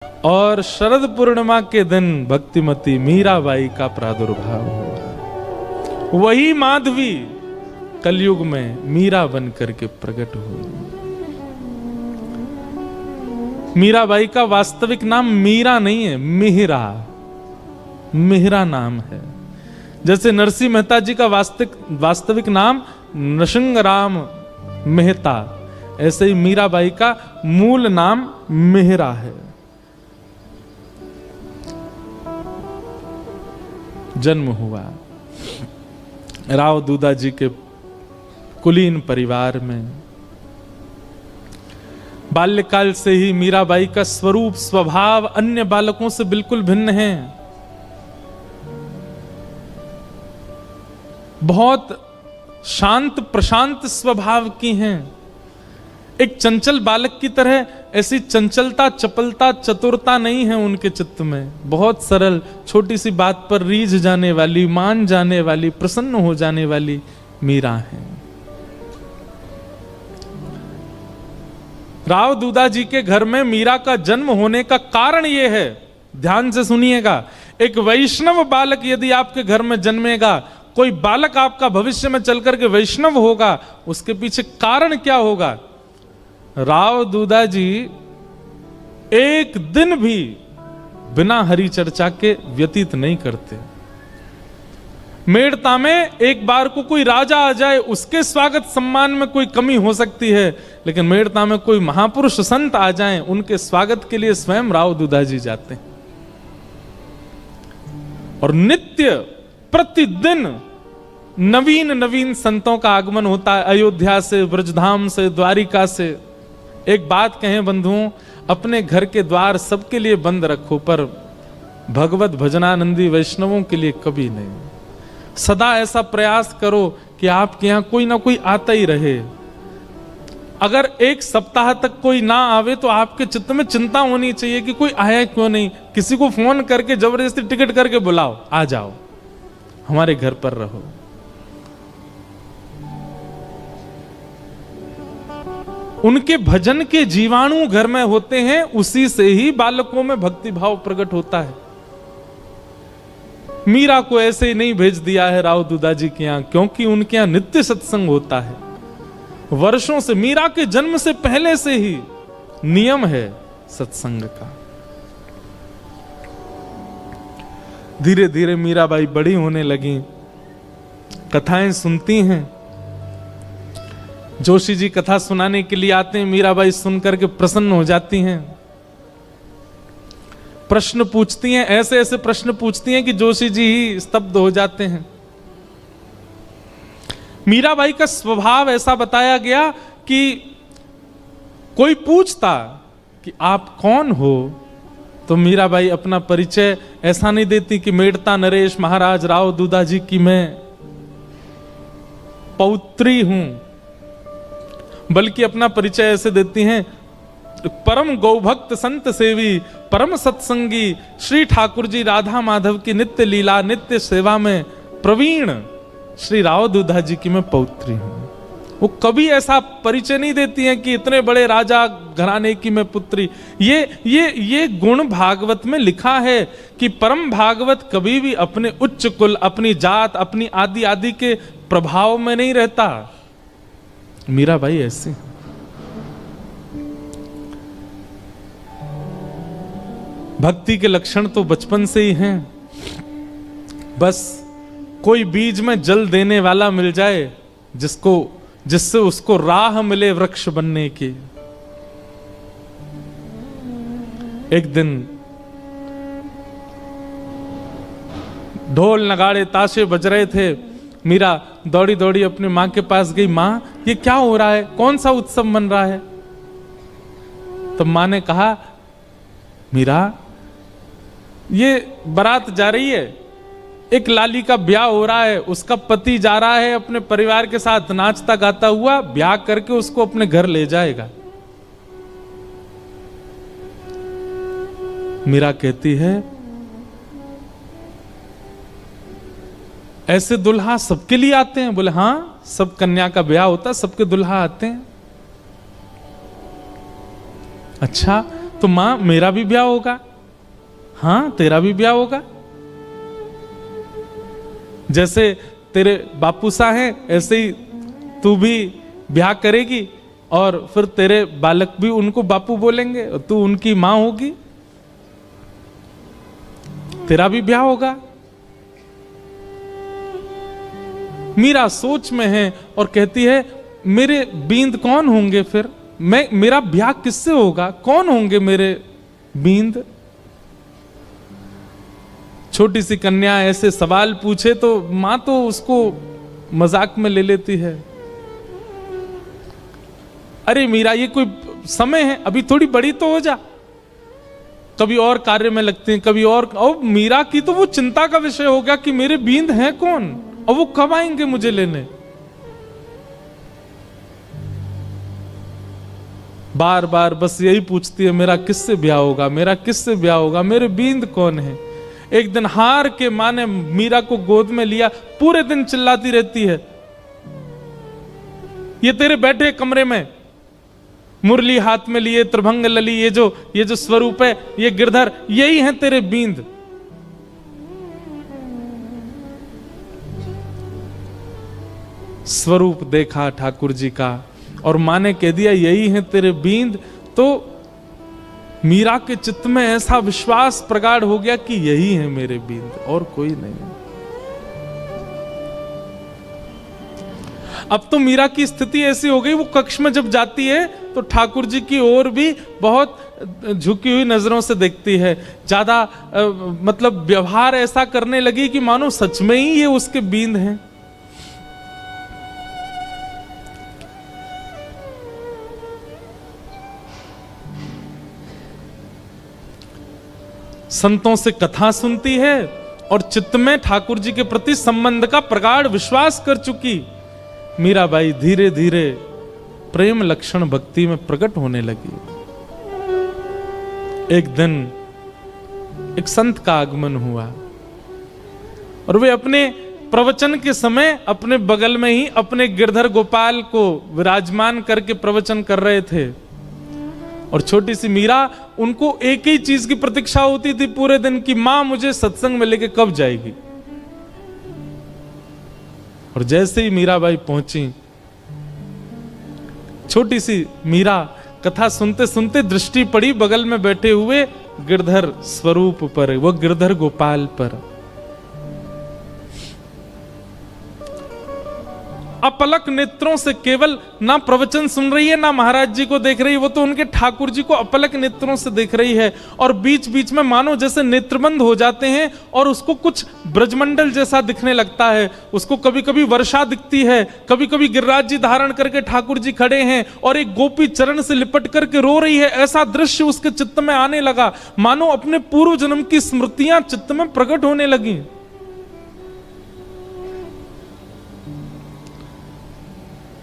और शरद पूर्णिमा के दिन भक्तिमती मीराबाई का प्रादुर्भाव हुआ। वही माधवी कलयुग में मीरा बन करके प्रकट हुई। मीराबाई का वास्तविक नाम मीरा नहीं है, मिहिरा, मिहिरा नाम है। जैसे नरसिंह मेहता जी का वास्तविक नाम नृसिंहराम मेहता, ऐसे ही मीराबाई का मूल नाम मिहिरा है। जन्म हुआ राव दूधा जी के कुलीन परिवार में। बाल्यकाल से ही मीराबाई का स्वरूप स्वभाव अन्य बालकों से बिल्कुल भिन्न है। बहुत शांत प्रशांत स्वभाव की हैं। एक चंचल बालक की तरह ऐसी चंचलता, चपलता, चतुरता नहीं है उनके चित्त में। बहुत सरल, छोटी सी बात पर रीझ जाने वाली, मान जाने वाली, प्रसन्न हो जाने वाली मीरा है। राव दूधा जी के घर में मीरा का जन्म होने का कारण यह है, ध्यान से सुनिएगा। एक वैष्णव बालक यदि आपके घर में जन्मेगा, कोई बालक आपका भविष्य में चलकर के वैष्णव होगा, उसके पीछे कारण क्या होगा? राव दूधा जी एक दिन भी बिना हरि चर्चा के व्यतीत नहीं करते। मेड़ता में एक बार को कोई राजा आ जाए, उसके स्वागत सम्मान में कोई कमी हो सकती है, लेकिन मेड़ता में कोई महापुरुष संत आ जाएं, उनके स्वागत के लिए स्वयं राव दूधा जी जाते हैं। और नित्य प्रतिदिन नवीन नवीन संतों का आगमन होता है, अयोध्या से, ब्रजधाम से, द्वारिका से। एक बात कहें बंधुओं, अपने घर के द्वार सबके लिए बंद रखो, पर भगवत भजनानंदी वैष्णवों के लिए कभी नहीं। सदा ऐसा प्रयास करो कि आपके यहां कोई ना कोई आता ही रहे। अगर एक सप्ताह तक कोई ना आवे तो आपके चित्त में चिंता होनी चाहिए कि कोई आया क्यों नहीं। किसी को फोन करके जबरदस्ती टिकट करके बुलाओ, आ जाओ, हमारे घर पर रहो। उनके भजन के जीवाणु घर में होते हैं, उसी से ही बालकों में भक्ति भाव प्रकट होता है। मीरा को ऐसे ही नहीं भेज दिया है राव दूधा जी के यहां, क्योंकि उनके यहां नित्य सत्संग होता है। वर्षों से, मीरा के जन्म से पहले से ही नियम है सत्संग का। धीरे धीरे मीराबाई बड़ी होने लगी, कथाएं सुनती हैं। जोशी जी कथा सुनाने के लिए आते हैं, मीराबाई सुनकर के प्रसन्न हो जाती हैं। प्रश्न पूछती हैं, ऐसे ऐसे प्रश्न पूछती हैं कि जोशी जी ही स्तब्ध हो जाते हैं। मीराबाई का स्वभाव ऐसा बताया गया कि कोई पूछता कि आप कौन हो, तो मीराबाई अपना परिचय ऐसा नहीं देती कि मेड़ता नरेश महाराज राव दूधा जी की मैं पौत्री हूं, बल्कि अपना परिचय ऐसे देती हैं, परम गौभक्त संत सेवी, परम सत्संगी श्री ठाकुर जी राधा माधव की नित्य लीला, नित्य सेवा में प्रवीण श्री राव दूधा जी की मैं पौत्री हूं। वो कभी ऐसा परिचय नहीं देती हैं कि इतने बड़े राजा घराने की मैं पुत्री। ये गुण भागवत में लिखा है कि परम भागवत कभी भी अपने उच्च कुल, अपनी जात, अपनी आदि आदि के प्रभाव में नहीं रहता। मीराबाई ऐसी। भक्ति के लक्षण तो बचपन से ही हैं। बस कोई बीज में जल देने वाला मिल जाए, जिससे उसको राह मिले वृक्ष बनने की। एक दिन ढोल नगाड़े ताशे बज रहे थे। मीरा दौड़ी दौड़ी अपनी मां के पास गई, मां ये क्या हो रहा है, कौन सा उत्सव मन रहा है? तब मां ने कहा, मीरा ये बारात जा रही है, एक लाली का ब्याह हो रहा है, उसका पति जा रहा है अपने परिवार के साथ नाचता गाता हुआ, ब्याह करके उसको अपने घर ले जाएगा। मीरा कहती है, ऐसे दुल्हा सबके लिए आते हैं? बोले हां, सब कन्या का ब्याह होता, सबके दुल्हा आते हैं। अच्छा, तो मां मेरा भी ब्याह होगा, हाँ तेरा भी ब्याह होगा। जैसे तेरे बापू सा हैं ऐसे ही तू भी ब्याह करेगी और फिर तेरे बालक भी उनको बापू बोलेंगे और तू उनकी मां होगी, तेरा भी ब्याह होगा। मीरा सोच में है और कहती है मेरे बींद कौन होंगे, फिर मेरा ब्याह किससे होगा, कौन होंगे मेरे बींद। छोटी सी कन्या ऐसे सवाल पूछे तो मां तो उसको मजाक में ले लेती है। अरे मीरा ये कोई समय है, अभी थोड़ी बड़ी तो हो जा, कभी और कार्य में लगते हैं, कभी और मीरा की तो वो चिंता का विषय हो गया कि मेरे बींद हैं कौन और वो कब आएंगे मुझे लेने। बार बार बस यही पूछती है मेरा किससे ब्याह होगा, मेरा किससे ब्याह होगा, मेरे बींद कौन है। एक दिन हार के मां ने मीरा को गोद में लिया, पूरे दिन चिल्लाती रहती है ये तेरे बैठे कमरे में मुरली हाथ में लिए त्रिभंग लली, ये जो स्वरूप है, ये गिरधर, यही है तेरे बींद। स्वरूप देखा ठाकुर जी का और मां ने कह दिया यही है तेरे बींद, तो मीरा के चित्त में ऐसा विश्वास प्रगाढ़ हो गया कि यही है मेरे बींद और कोई नहीं है। अब तो मीरा की स्थिति ऐसी हो गई, वो कक्ष में जब जाती है तो ठाकुर जी की ओर भी बहुत झुकी हुई नजरों से देखती है, ज्यादा मतलब व्यवहार ऐसा करने लगी कि मानो सच में ही ये उसके बींद हैं। संतों से कथा सुनती है और चित्त में ठाकुर जी के प्रति संबंध का प्रगाढ़ विश्वास कर चुकी मीराबाई धीरे धीरे प्रेम लक्षण भक्ति में प्रकट होने लगी। एक दिन एक संत का आगमन हुआ और वे अपने प्रवचन के समय अपने बगल में ही अपने गिरधर गोपाल को विराजमान करके प्रवचन कर रहे थे और छोटी सी मीरा, उनको एक ही चीज की प्रतीक्षा होती थी पूरे दिन की मां मुझे सत्संग में लेके कब जाएगी। और जैसे ही मीराबाई पहुंची, छोटी सी मीरा कथा सुनते सुनते दृष्टि पड़ी बगल में बैठे हुए गिरधर स्वरूप पर, वो गिरधर गोपाल पर। अपलक नेत्रों से केवल ना प्रवचन सुन रही है ना महाराज जी को देख रही है, वो तो उनके ठाकुर जी को अपलक नेत्रों से देख रही है और बीच बीच में मानो जैसे नेत्रबंद हो जाते हैं और उसको कुछ ब्रजमंडल जैसा दिखने लगता है। उसको कभी कभी वर्षा दिखती है, कभी कभी गिरिराज जी धारण करके ठाकुर जी खड़े हैं और एक गोपी चरण से लिपट करके रो रही है। ऐसा दृश्य उसके चित्त में आने लगा, मानो अपने पूर्व जन्म की स्मृतियां चित्त में प्रकट होने लगी।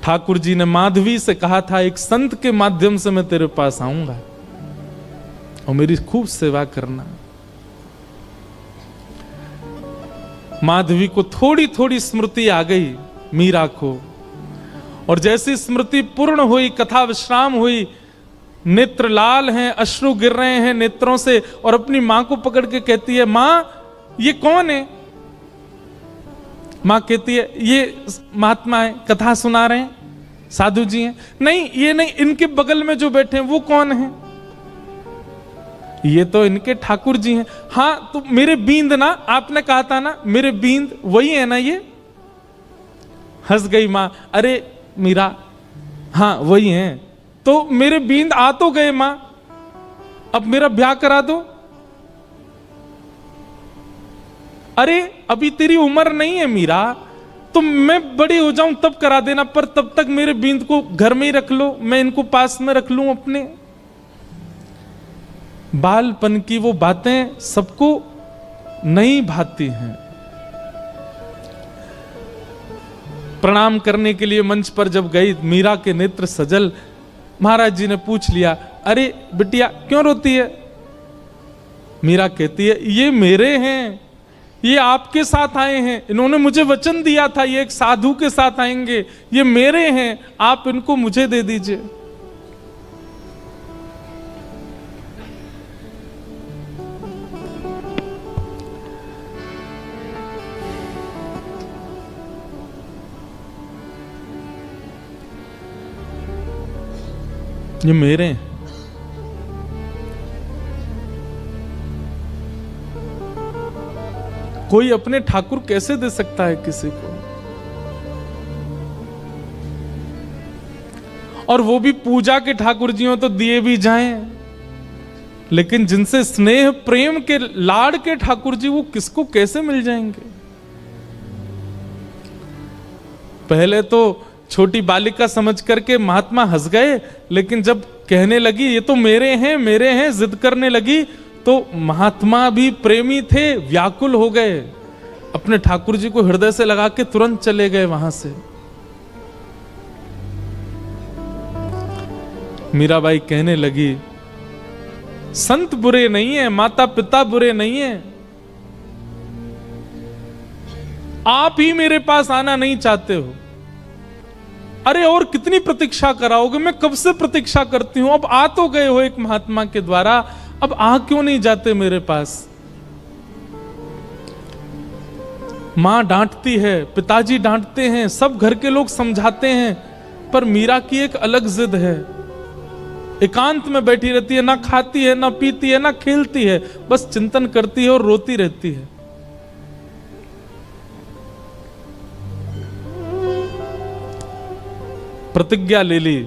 ठाकुर जी ने माधवी से कहा था एक संत के माध्यम से मैं तेरे पास आऊंगा और मेरी खूब सेवा करना। माधवी को थोड़ी थोड़ी स्मृति आ गई मीरा को, और जैसी स्मृति पूर्ण हुई, कथा विश्राम हुई, नेत्र लाल हैं, अश्रु गिर रहे हैं नेत्रों से, और अपनी मां को पकड़ के कहती है मां ये कौन है। मां कहती है ये महात्मा है, कथा सुना रहे हैं, साधु जी हैं। नहीं ये नहीं, इनके बगल में जो बैठे हैं वो कौन है। ये तो इनके ठाकुर जी हैं। हाँ तो मेरे बींद ना, आपने कहा था ना मेरे बींद, वही है ना ये। हंस गई मां, अरे मीरा हाँ वही हैं, तो मेरे बींद आ तो गए मां, अब मेरा ब्याह करा दो। अरे अभी तेरी उम्र नहीं है मीरा, तो मैं बड़ी हो जाऊं तब करा देना, पर तब तक मेरे बींद को घर में ही रख लो, मैं इनको पास में रख लूं अपने। बालपन की वो बातें सबको नहीं भाती हैं। प्रणाम करने के लिए मंच पर जब गई, मीरा के नेत्र सजल। महाराज जी ने पूछ लिया, अरे बिटिया क्यों रोती है। मीरा कहती है ये मेरे हैं, ये आपके साथ आए हैं, इन्होंने मुझे वचन दिया था ये एक साधु के साथ आएंगे, ये मेरे हैं, आप इनको मुझे दे दीजिए। ये मेरे हैं। कोई अपने ठाकुर कैसे दे सकता है किसी को? और वो भी पूजा के ठाकुर जी हो तो दिए भी जाएं, लेकिन जिनसे स्नेह प्रेम के लाड़ के ठाकुर जी, वो किसको कैसे मिल जाएंगे? पहले तो छोटी बालिका समझ करके महात्मा हंस गए, लेकिन जब कहने लगी ये तो मेरे हैं जिद करने लगी, तो महात्मा भी प्रेमी थे, व्याकुल हो गए, अपने ठाकुर जी को हृदय से लगा के तुरंत चले गए वहां से। मीराबाई कहने लगी, संत बुरे नहीं है, माता पिता बुरे नहीं है, आप ही मेरे पास आना नहीं चाहते हो। अरे और कितनी प्रतीक्षा कराओगे? मैं कब से प्रतीक्षा करती हूं, अब आ तो गए हो एक महात्मा के द्वारा, अब आ क्यों नहीं जाते मेरे पास? मां डांटती है, पिताजी डांटते हैं, सब घर के लोग समझाते हैं, पर मीरा की एक अलग जिद है। एकांत में बैठी रहती है, ना खाती है, ना पीती है, ना खेलती है, बस चिंतन करती है और रोती रहती है। प्रतिज्ञा ले ली,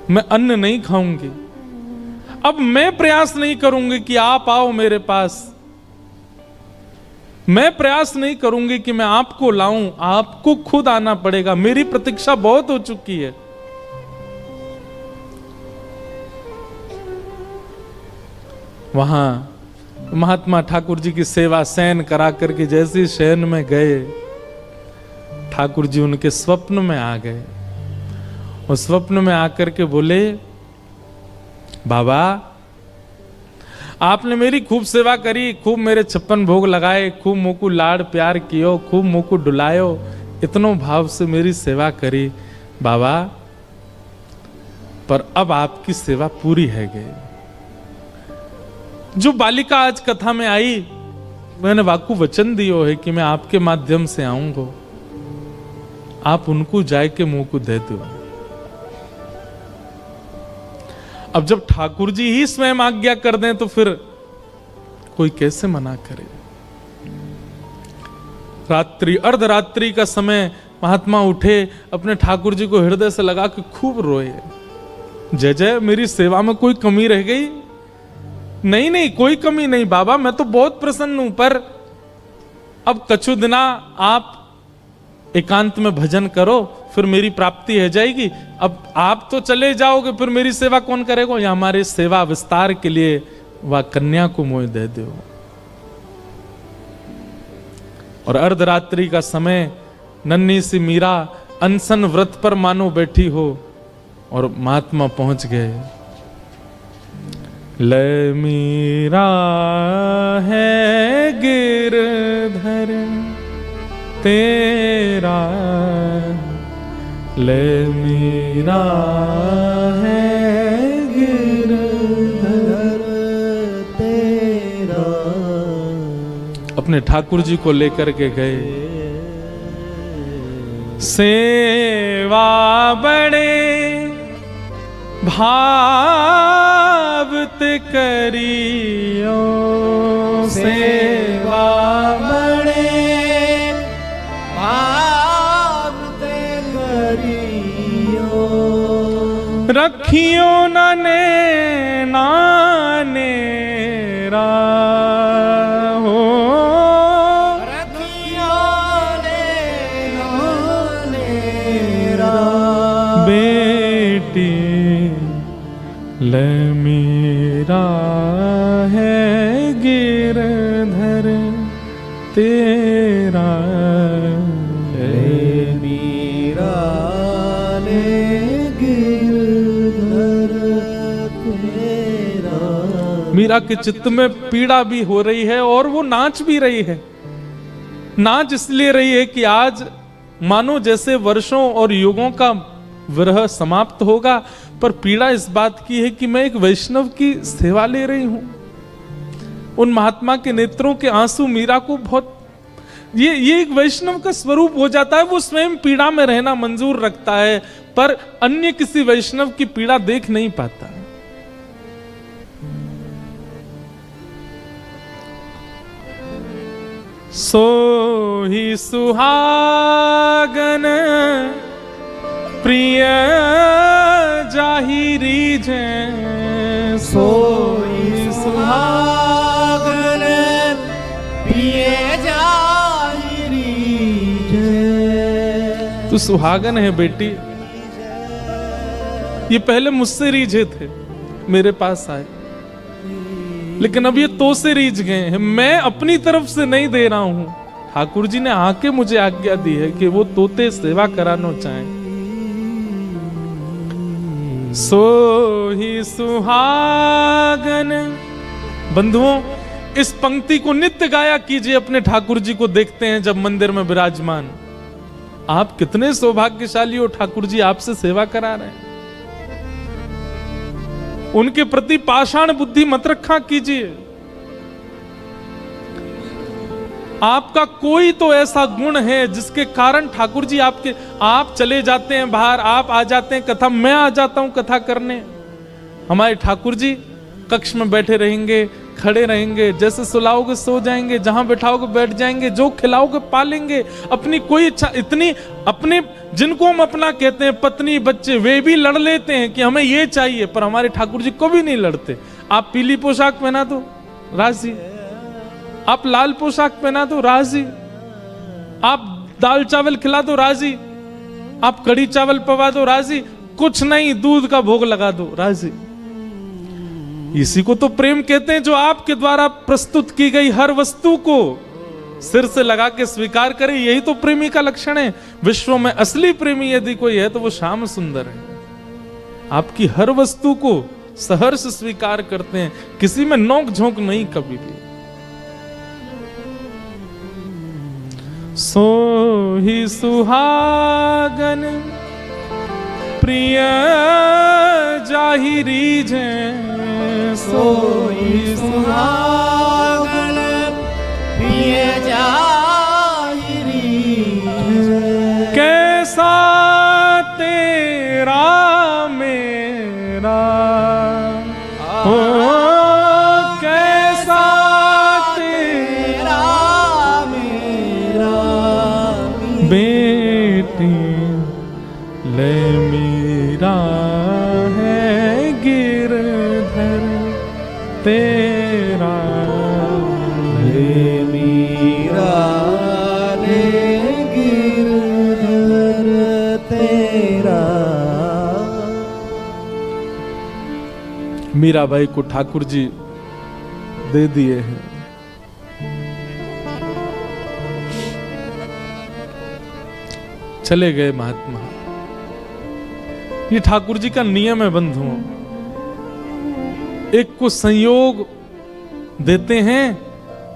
मैं अन्न नहीं खाऊंगी। अब मैं प्रयास नहीं करूंगी कि आप आओ मेरे पास, मैं प्रयास नहीं करूंगी कि मैं आपको लाऊं, आपको खुद आना पड़ेगा, मेरी प्रतीक्षा बहुत हो चुकी है। वहां महात्मा ठाकुर जी की सेवा शयन करा करके जैसे शयन में गए, ठाकुर जी उनके स्वप्न में आ गए और स्वप्न में आकर के बोले, बाबा आपने मेरी खूब सेवा करी, खूब मेरे 56 भोग लगाए, खूब मुझको लाड़ प्यार कियो, खूब मुझको डुलायो, इतनो भाव से मेरी सेवा करी बाबा, पर अब आपकी सेवा पूरी है गई। जो बालिका आज कथा में आई, मैंने वाकु वचन दियो है कि मैं आपके माध्यम से आऊंगा, आप उनको जाए के मुंह को दे दो। अब जब ठाकुर जी ही स्वयं आज्ञा कर दें तो फिर कोई कैसे मना करे? रात्रि अर्धरात्रि का समय महात्मा उठे, अपने ठाकुर जी को हृदय से लगा के खूब रोए, जय जय मेरी सेवा में कोई कमी रह गई? नहीं नहीं कोई कमी नहीं बाबा, मैं तो बहुत प्रसन्न हूं, पर अब कछु दिना आप एकांत में भजन करो, फिर मेरी प्राप्ति है जाएगी। अब आप तो चले जाओगे, फिर मेरी सेवा कौन करेगा? या हमारे सेवा विस्तार के लिए वह कन्या को मोह दे दो। और अर्धरात्रि का समय, नन्ही सी मीरा अनशन व्रत पर मानो बैठी हो, और महात्मा पहुंच गए। ले मीरा है गिरधर तेरा, ले मीरा है गिरधर तेरा। अपने ठाकुर जी को लेकर के गए, सेवा बड़े भावत करियो, सेवा बड़े भावत करियो, रखियो नने नानेरा हो, रखियो ने नानेरा, बेटी ले मीरा है गिरधर तेरा, ले मीरा ने गिरधर तेरा। मीरा के चित्त में पीड़ा भी हो रही है और वो नाच भी रही है। नाच इसलिए रही है कि आज मानो जैसे वर्षों और युगों का विरह समाप्त होगा, पर पीड़ा इस बात की है कि मैं एक वैष्णव की सेवा ले रही हूं। उन महात्मा के नेत्रों के आंसू मीरा को बहुत ये एक वैष्णव का स्वरूप हो जाता है। वो स्वयं पीड़ा में रहना मंजूर रखता है, पर अन्य किसी वैष्णव की पीड़ा देख नहीं पाता। सो ही सुहागन प्रिय जाहिरी जै, सो ही सुहागन प्रिय जाहिरी जै। तू सुहागन है बेटी। ये पहले मुझसे रीझे थे, मेरे पास आए, लेकिन अब ये तो से रीझ गए हैं। मैं अपनी तरफ से नहीं दे रहा हूं, ठाकुर जी ने आके मुझे आज्ञा दी है कि वो तोते सेवा कराना चाहें। सो ही सुहागन। बंधुओं, इस पंक्ति को नित्य गाया कीजिए। अपने ठाकुर जी को देखते हैं जब मंदिर में विराजमान, आप कितने सौभाग्यशाली हो, ठाकुर जी आपसे सेवा करा रहे हैं। उनके प्रति पाषाण बुद्धि मत रखा कीजिए। आपका कोई तो ऐसा गुण है जिसके कारण ठाकुर जी आप चले जाते हैं बाहर, आप आ जाते हैं कथा, मैं आ जाता हूं कथा करने। हमारे ठाकुर जी कक्ष में बैठे रहेंगे, खड़े रहेंगे, जैसे सुलाओगे सो जाएंगे, जहां बैठाओगे बैठ जाएंगे, जो खिलाओगे पालेंगे। अपनी कोई इच्छा इतनी, अपने जिनको हम अपना कहते हैं पत्नी बच्चे, वे भी लड़ लेते हैं कि हमें ये चाहिए, पर हमारे ठाकुर जी को भी नहीं लड़ते। आप पीली पोशाक पहना दो राजी, आप लाल पोशाक पहना दो राजी, आप दाल चावल खिला दो राजी, आप कड़ी चावल पवा दो राजी, कुछ नहीं दूध का भोग लगा दो राजी। इसी को तो प्रेम कहते हैं, जो आपके द्वारा प्रस्तुत की गई हर वस्तु को सिर से लगा के स्वीकार करे। यही तो प्रेमी का लक्षण है। विश्व में असली प्रेमी यदि कोई है तो वो श्याम सुंदर है। आपकी हर वस्तु को सहर्ष स्वीकार करते हैं, किसी में नोक झोंक नहीं कभी भी। सो ही सुहागन प्रिय जाहिरी जै, सो ही सुहागन प्रिय जाहिरी जै। कैसा तेरा मेरा हो, कैसा तेरा मेरा बेटी ले मेरा है गिरधर तेरा, ले मेरा ले गिरधर तेरा। मीराबाई को ठाकुर जी दे दिए हैं। चले गए महात्मा। ये ठाकुर जी का नियम है बंधुओं। एक को संयोग देते हैं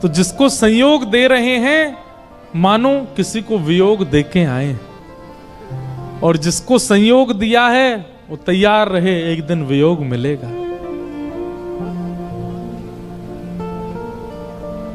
तो जिसको संयोग दे रहे हैं मानो किसी को वियोग देके आए, और जिसको संयोग दिया है वो तैयार रहे, एक दिन वियोग मिलेगा।